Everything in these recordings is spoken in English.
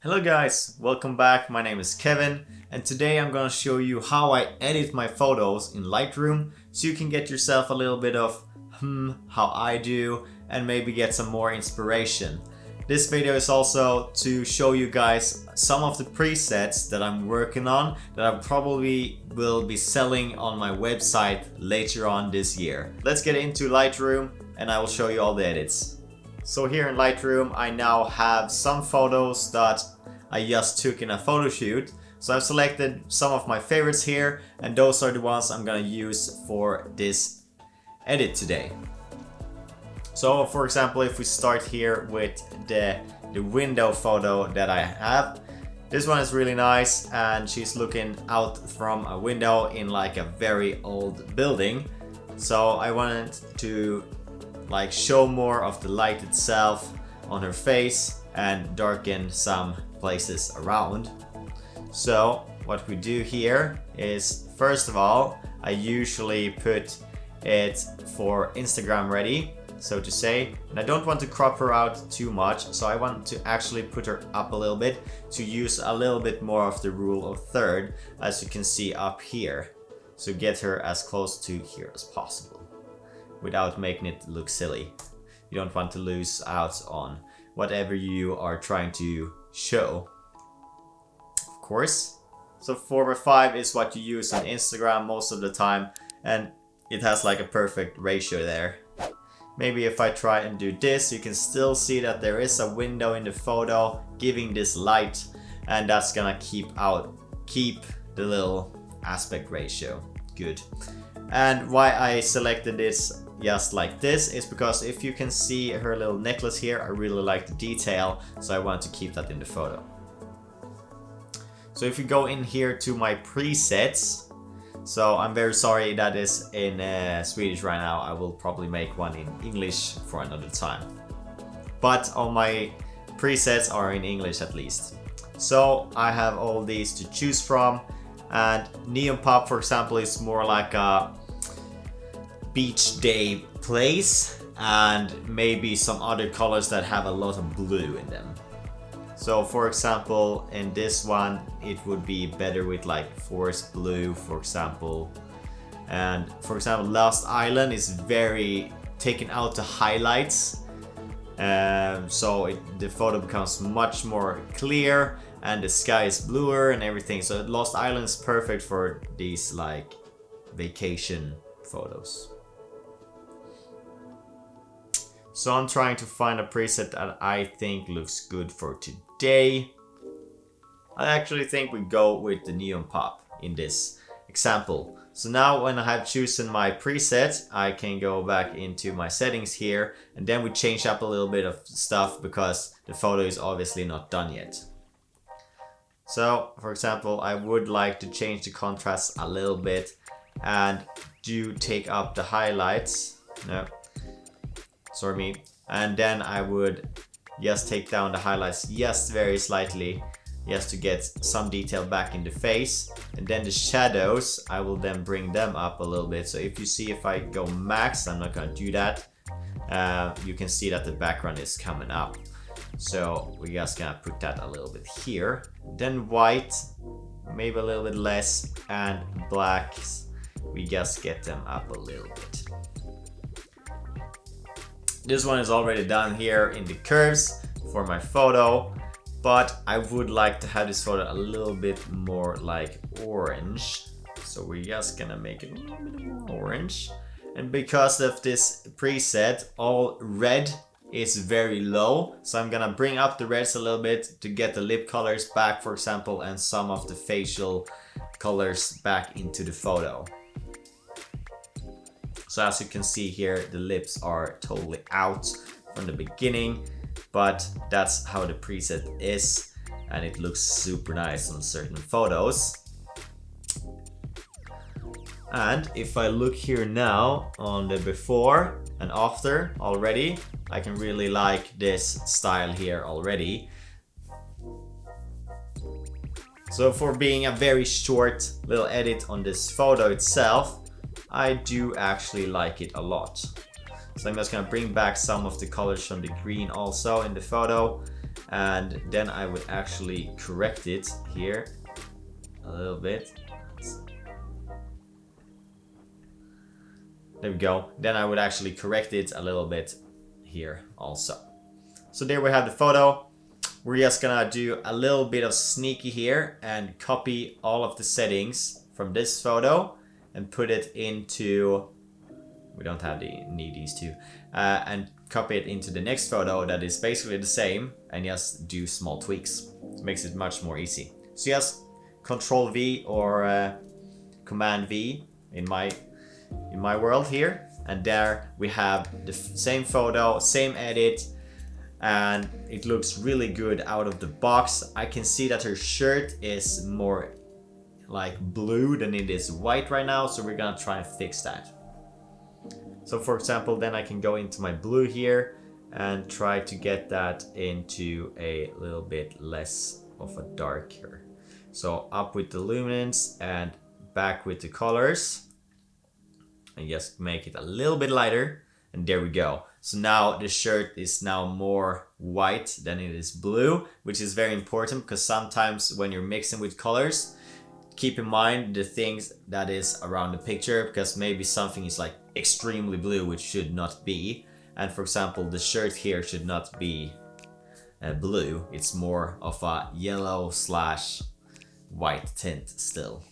Hello guys, welcome back. My name is Kevin and today I'm gonna show you how I edit my photos in Lightroom so you can get yourself a little bit of how I do and maybe get some more inspiration. This video is also to show you guys some of the presets that I'm working on that I probably will be selling on my website later on this year. Let's get into Lightroom and I will show you all the edits. So here in Lightroom I now have some photos that I just took in a photo shoot. So I've selected some of my favorites here and those are the ones I'm gonna use for this edit today. So for example, if we start here with the window photo that I have, this one is really nice and she's looking out from a window in like a very old building. So I wanted to like show more of the light itself on her face and darken some places around. So what we do here is, first of all, I usually put it for Instagram ready, so to say, and I don't want to crop her out too much, so I want to actually put her up a little bit to use a little bit more of the rule of third, as you can see up here, so get her as close to here as possible without making it look silly. You don't want to lose out on whatever you are trying to show, of course. So 4:5 is what you use on Instagram most of the time, and it has like a perfect ratio there. Maybe if I try and do this, you can still see that there is a window in the photo giving this light, and that's gonna keep the little aspect ratio good. And why I selected this just like this is because if you can see her little necklace here, I really like the detail, so I want to keep that in the photo. So if you go in here to my presets, so I'm very sorry that is in Swedish right now, I will probably make one in English for another time. But all my presets are in English at least. So I have all these to choose from, and Neon Pop, for example, is more like a beach day place, and maybe some other colors that have a lot of blue in them. So for example, in this one it would be better with like forest blue, for example. And for example, Lost Island is very taken out the highlights, so the photo becomes much more clear and the sky is bluer and everything. So Lost Island is perfect for these like vacation photos. So I'm trying to find a preset that I think looks good for today. I actually think we go with the Neon Pop in this example. So now when I have chosen my preset, I can go back into my settings here, and then we change up a little bit of stuff because the photo is obviously not done yet. So for example, I would like to change the contrast a little bit and do take up the highlights. No. Sorry me. And then I would just take down the highlights just very slightly, just to get some detail back in the face. And then the shadows, I will then bring them up a little bit. So if you see, if I go max, I'm not gonna do that, you can see that the background is coming up. So we're just gonna put that a little bit here. Then white, maybe a little bit less, and blacks, we just get them up a little bit. This one is already done here in the curves for my photo, but I would like to have this photo a little bit more like orange. So we're just gonna make it a little bit more orange. And because of this preset, all red is very low. So I'm gonna bring up the reds a little bit to get the lip colors back, for example, and some of the facial colors back into the photo. So as you can see here, the lips are totally out from the beginning, but that's how the preset is, and it looks super nice on certain photos. And if I look here now on the before and after already, I can really like this style here already. So for being a very short little edit on this photo itself, I do actually like it a lot. So I'm just gonna bring back some of the colors from the green also in the photo, and then I would actually correct it here a little bit. There we go. Then I would actually correct it a little bit here also. So there we have the photo. We're just gonna do a little bit of sneaky here and copy all of the settings from this photo and put it into, we don't have need these two, and copy it into the next photo that is basically the same, and just do small tweaks. It makes it much more easy. So just Control V or Command V in my world here, and there we have the same photo, same edit, and it looks really good out of the box. I can see that her shirt is more like blue than it is white right now, so we're gonna try and fix that. So for example, then I can go into my blue here and try to get that into a little bit less of a darker. So up with the luminance and back with the colors, and just make it a little bit lighter, and there we go. So now the shirt is now more white than it is blue, which is very important because sometimes when you're mixing with colors, keep in mind the things that is around the picture, because maybe something is like extremely blue, which should not be. And for example, the shirt here should not be blue. It's more of a yellow / white tint still.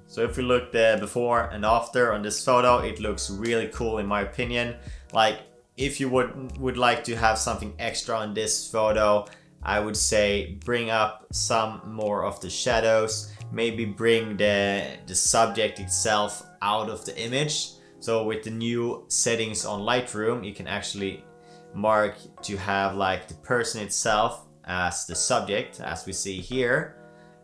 So if we look the before and after on this photo, it looks really cool in my opinion. Like if you would like to have something extra on this photo, I would say bring up some more of the shadows, maybe bring the subject itself out of the image. So with the new settings on Lightroom, you can actually mark to have like the person itself as the subject, as we see here.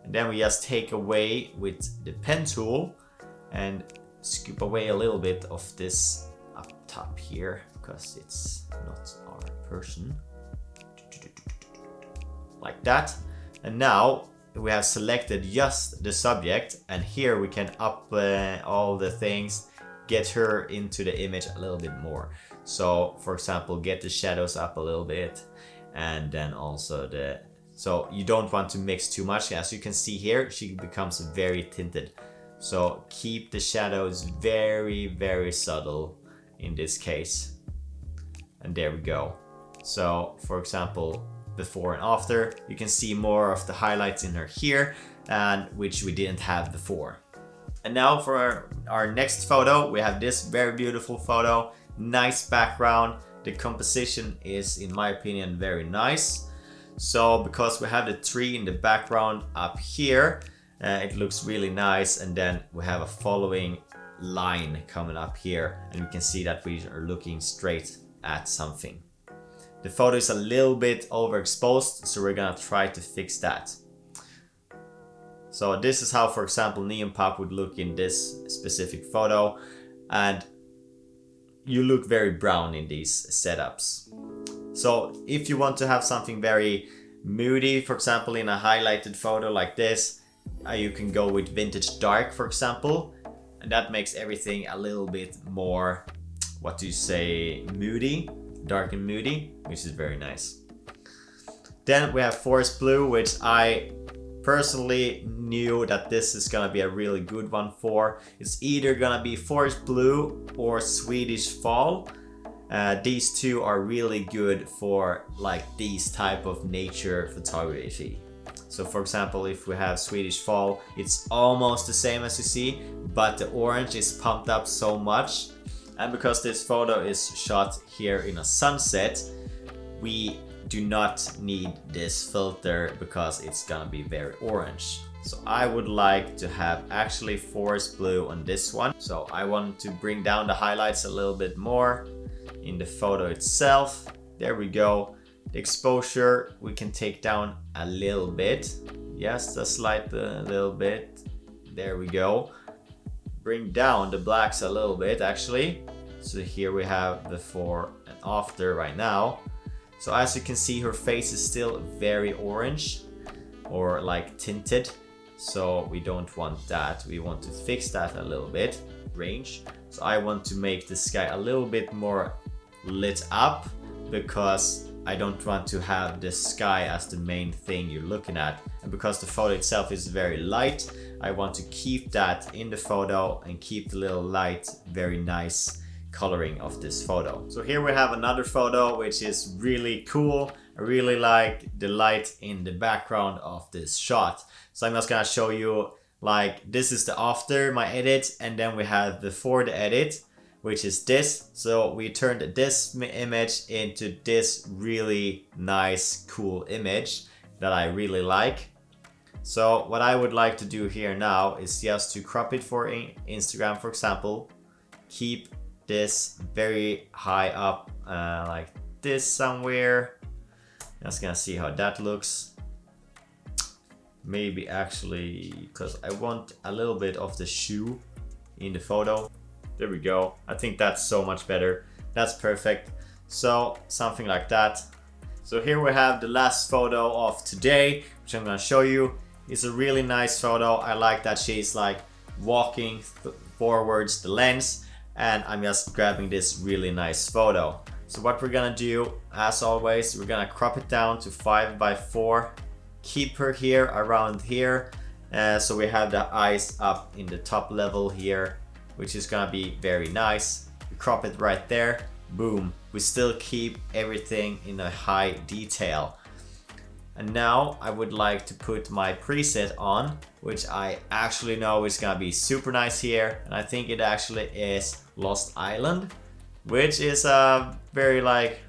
And then we just take away with the pen tool and scoop away a little bit of this up top here, because it's not our person. Like that. And now we have selected just the subject, and here we can up all the things, get her into the image a little bit more. So for example, get the shadows up a little bit, and then also so you don't want to mix too much. As you can see here, she becomes very tinted. So keep the shadows very, very subtle in this case. And there we go. So for example, before and after, you can see more of the highlights in her here, and which we didn't have before. And now for our next photo, we have this very beautiful photo, nice background. The composition is, in my opinion, very nice. So because we have the tree in the background up here, it looks really nice, and then we have a following line coming up here, and we can see that we are looking straight at something. The photo is a little bit overexposed, so we're gonna try to fix that. So this is how, for example, Neon Pop would look in this specific photo, and you look very brown in these setups. So if you want to have something very moody, for example, in a highlighted photo like this, you can go with Vintage Dark, for example, and that makes everything a little bit more, what do you say, moody, dark and moody, which is very nice. Then we have Forest Blue, which I personally knew that this is gonna be a really good one for. It's either gonna be Forest Blue or Swedish Fall. These two are really good for like these type of nature photography. So for example, if we have Swedish Fall, it's almost the same as you see, but the orange is pumped up so much. And because this photo is shot here in a sunset, we do not need this filter because it's gonna be very orange. So I would like to have actually Forest Blue on this one. So I want to bring down the highlights a little bit more in the photo itself. There we go. The exposure we can take down a little bit. Yes, a slight little bit. There we go. Bring down the blacks a little bit actually. So here we have before and after right now. So as you can see, her face is still very orange or like tinted. so we don't want that. We want to fix that a little bit, range. So I want to make the sky a little bit more lit up, because I don't want to have the sky as the main thing you're looking at. And because the photo itself is very light, I want to keep that in the photo and keep the little light, very nice coloring of this photo. So here we have another photo which is really cool. I really like the light in the background of this shot. So I'm just gonna show you, like, this is the after my edit, and then we have before the edit, which is this. So we turned this image into this really nice, cool image that I really like. So what I would like to do here now is just to crop it for Instagram, for example. Keep this very high up, like this somewhere. Just gonna see how that looks. Maybe actually, because I want a little bit of the shoe in the photo. There we go. I think that's so much better. That's perfect. So something like that. So here we have the last photo of today, which I'm gonna show you. It's a really nice photo. I like that she's like walking forwards the lens, and I'm just grabbing this really nice photo. So what we're gonna do, as always, we're gonna crop it down to 5:4. Keep her here, around here. So we have the eyes up in the top level here, which is gonna be very nice. We crop it right there, boom. We still keep everything in a high detail. And now I would like to put my preset on, which I actually know is gonna be super nice here. And I think it actually is Lost Island, which is very like,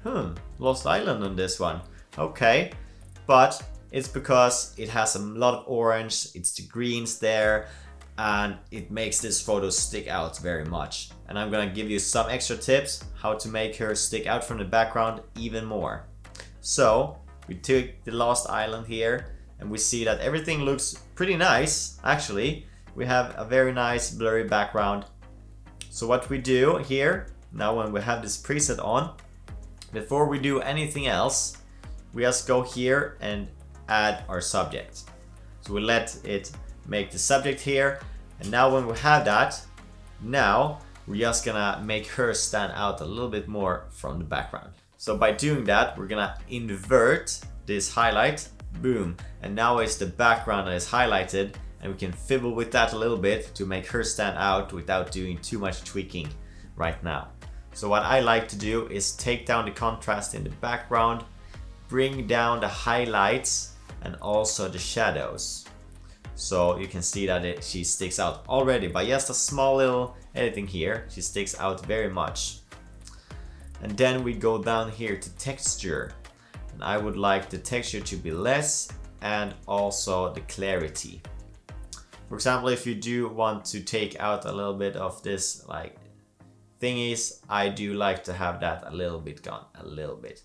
Lost Island on this one. Okay, but it's because it has a lot of orange, it's the greens there, and it makes this photo stick out very much. And I'm gonna give you some extra tips how to make her stick out from the background even more. So we took the Lost Island here, and we see that everything looks pretty nice. Actually, we have a very nice blurry background. So what we do here, now when we have this preset on, before we do anything else, we just go here and add our subject. So we let it make the subject here, and now when we have that, now we're just gonna make her stand out a little bit more from the background. So by doing that, we're gonna invert this highlight, boom, and now it's the background that is highlighted, and we can fiddle with that a little bit to make her stand out without doing too much tweaking right now. So what I like to do is take down the contrast in the background, bring down the highlights and also the shadows. So you can see that she sticks out already by just a small little editing here. She sticks out very much. And then we go down here to texture. And I would like the texture to be less, and also the clarity. For example, if you do want to take out a little bit of this like thingies, I do like to have that a little bit gone, a little bit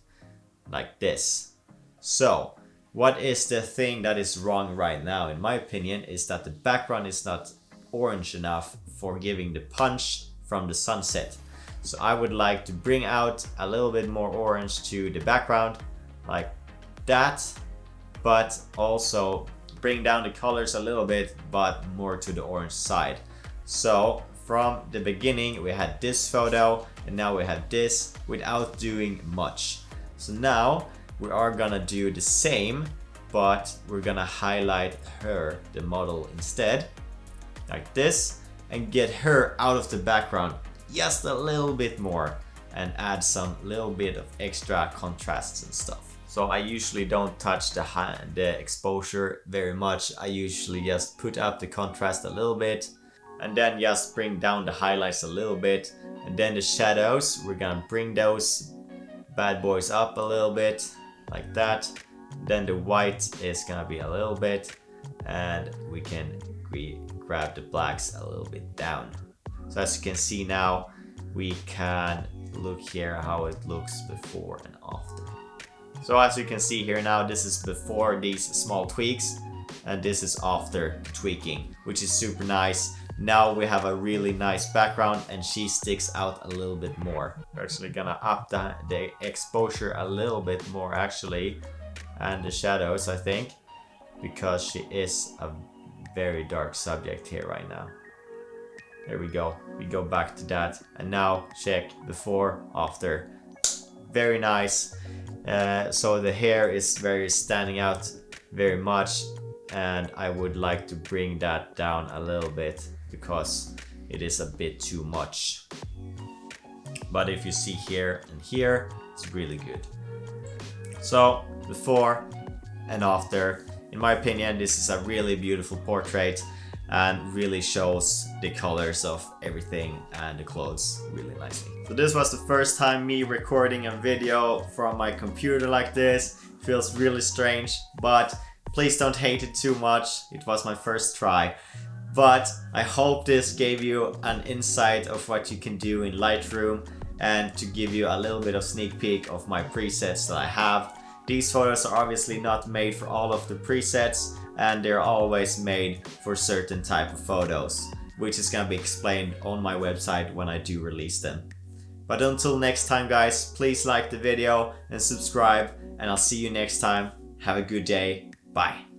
like this. So what is the thing that is wrong right now, in my opinion, is that the background is not orange enough for giving the punch from the sunset. So I would like to bring out a little bit more orange to the background, like that, but also bring down the colors a little bit, but more to the orange side. So from the beginning we had this photo, and now we have this without doing much. So now we are gonna do the same, but we're gonna highlight her, the model, instead, like this, and get her out of the background just a little bit more, and add some little bit of extra contrasts and stuff. So I usually don't touch the exposure very much. I usually just put up the contrast a little bit, and then just bring down the highlights a little bit, and then the shadows, we're gonna bring those bad boys up a little bit, like that. Then the white is gonna be a little bit, and we can grab the blacks a little bit down. So as you can see now, we can look here how it looks before and after. So as you can see here now, this is before these small tweaks, and this is after tweaking, which is super nice. Now we have a really nice background, and she sticks out a little bit more. We're actually gonna up the exposure a little bit more actually, and the shadows, I think, because she is a very dark subject here right now. There we go. We go back to that. And now check before, after. Very nice. So the hair is very standing out very much. And I would like to bring that down a little bit because it is a bit too much. But if you see here and here, it's really good. So before and after, in my opinion, this is a really beautiful portrait and really shows the colors of everything and the clothes really nicely. So this was the first time me recording a video from my computer like this. Feels really strange, but please don't hate it too much. It was my first try. But I hope this gave you an insight of what you can do in Lightroom and to give you a little bit of sneak peek of my presets that I have. These photos are obviously not made for all of the presets, and they're always made for certain type of photos, which is gonna be explained on my website when I do release them. But until next time guys, please like the video and subscribe, and I'll see you next time. Have a good day. Bye.